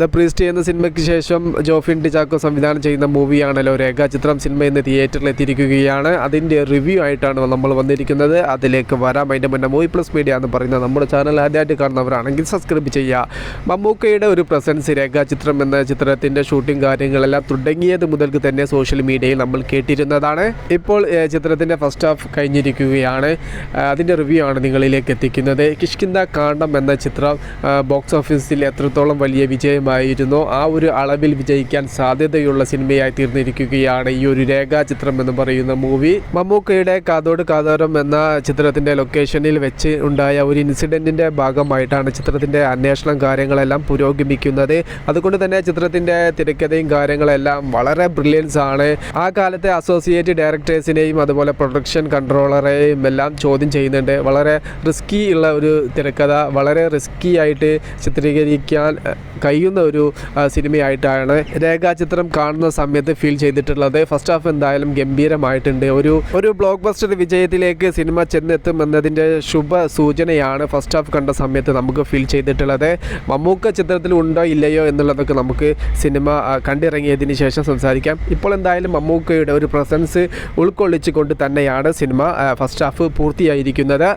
The priest എന്ന സിനിമയ്ക്ക് ശേഷം ജോഫിൻ ടി ചാക്കോ സംവിധാനം ചെയ്യുന്ന മൂവിയാണല്ലോ രേഖാചിത്രം. സിനിമ ഇന്ന് തിയേറ്ററിൽ എത്തിയിരിക്കുകയാണ്. അതിൻ്റെ റിവ്യൂ ആയിട്ടാണ് നമ്മൾ വന്നിരിക്കുന്നത്. അതിലേക്ക് വരാം. അതിൻ്റെ മുന്നേ മൂവി പ്ലസ് മീഡിയ എന്ന് പറയുന്ന നമ്മുടെ ചാനൽ ആദ്യമായിട്ട് കാണുന്നവരാണെങ്കിൽ സബ്സ്ക്രൈബ് ചെയ്യുക. മമ്മൂക്കയുടെ ഒരു പ്രസൻസ് രേഖാചിത്രം എന്ന ചിത്രത്തിൻ്റെ ഷൂട്ടിംഗ് കാര്യങ്ങളെല്ലാം തുടങ്ങിയത് മുതൽക്ക് തന്നെ സോഷ്യൽ മീഡിയയിൽ നമ്മൾ കേട്ടിരുന്നതാണ്. ഇപ്പോൾ ചിത്രത്തിൻ്റെ ഫസ്റ്റ് ഹാഫ് കഴിഞ്ഞിരിക്കുകയാണ്. അതിൻ്റെ റിവ്യൂ ആണ് നിങ്ങളിലേക്ക് എത്തിക്കുന്നത്. കിഷ്കിന്ദ കാണ്ഡം എന്ന ചിത്രം ബോക്സ് ഓഫീസിൽ എത്രത്തോളം വലിയ വിജയമായിരുന്നോ ആ ഒരു അളവിൽ വിജയിക്കാൻ സാധ്യതയുള്ള സിനിമയായി തീർന്നിരിക്കുകയാണ് ഈ ഒരു രേഖാചിത്രം എന്ന് പറയുന്ന മൂവി. മമ്മൂക്കയുടെ കാതോട് കാതോരം എന്ന ചിത്രത്തിൻ്റെ ലൊക്കേഷനിൽ വെച്ച് ഉണ്ടായ ഒരു ഇൻസിഡൻറ്റിൻ്റെ ഭാഗമായിട്ടാണ് ചിത്രത്തിൻ്റെ അന്വേഷണം കാര്യങ്ങളെല്ലാം പുരോഗമിക്കുന്നത്. അതുകൊണ്ട് തന്നെ ചിത്രത്തിൻ്റെ തിരക്കഥയും കാര്യങ്ങളെല്ലാം വളരെ ബ്രില്യൻസ് ആണ്. ആ കാലത്തെ അസോസിയേറ്റ് ഡയറക്ടേഴ്സിനെയും അതുപോലെ പ്രൊഡക്ഷൻ കൺട്രോളറെയും എല്ലാം ചോദ്യം ചെയ്യുന്നുണ്ട്. വളരെ റിസ്കി ഉള്ള ഒരു തിരക്കഥ, വളരെ റിസ്കി ആയിട്ട് ചിത്രീകരിക്കാൻ കഴിയുന്ന ഒരു സിനിമയായിട്ടാണ് രേഖാചിത്രം കാണുന്ന സമയത്ത് ഫീൽ ചെയ്തിട്ടുള്ളത്. ഫസ്റ്റ് ഹാഫ് എന്തായാലും ഗംഭീരമായിട്ടുണ്ട്. ഒരു ബ്ലോക്ക് ബസ്റ്റർ വിജയത്തിലേക്ക് സിനിമ ചെന്നെത്തും എന്നതിൻ്റെ ശുഭ സൂചനയാണ് ഫസ്റ്റ് ഹാഫ് കണ്ട സമയത്ത് നമുക്ക് ഫീൽ ചെയ്തിട്ടുള്ളത്. മമ്മൂക്ക ചിത്രത്തിൽ ഉണ്ടോ ഇല്ലയോ എന്നുള്ളതൊക്കെ നമുക്ക് സിനിമ കണ്ടിറങ്ങിയതിന് ശേഷം സംസാരിക്കാം. ഇപ്പോൾ എന്തായാലും മമ്മൂക്കയുടെ ഒരു പ്രസൻസ് ഉൾക്കൊള്ളിച്ചുകൊണ്ട് തന്നെയാണ് സിനിമ ഫസ്റ്റ് ഹാഫ് പൂർത്തിയായിരിക്കുന്നത്.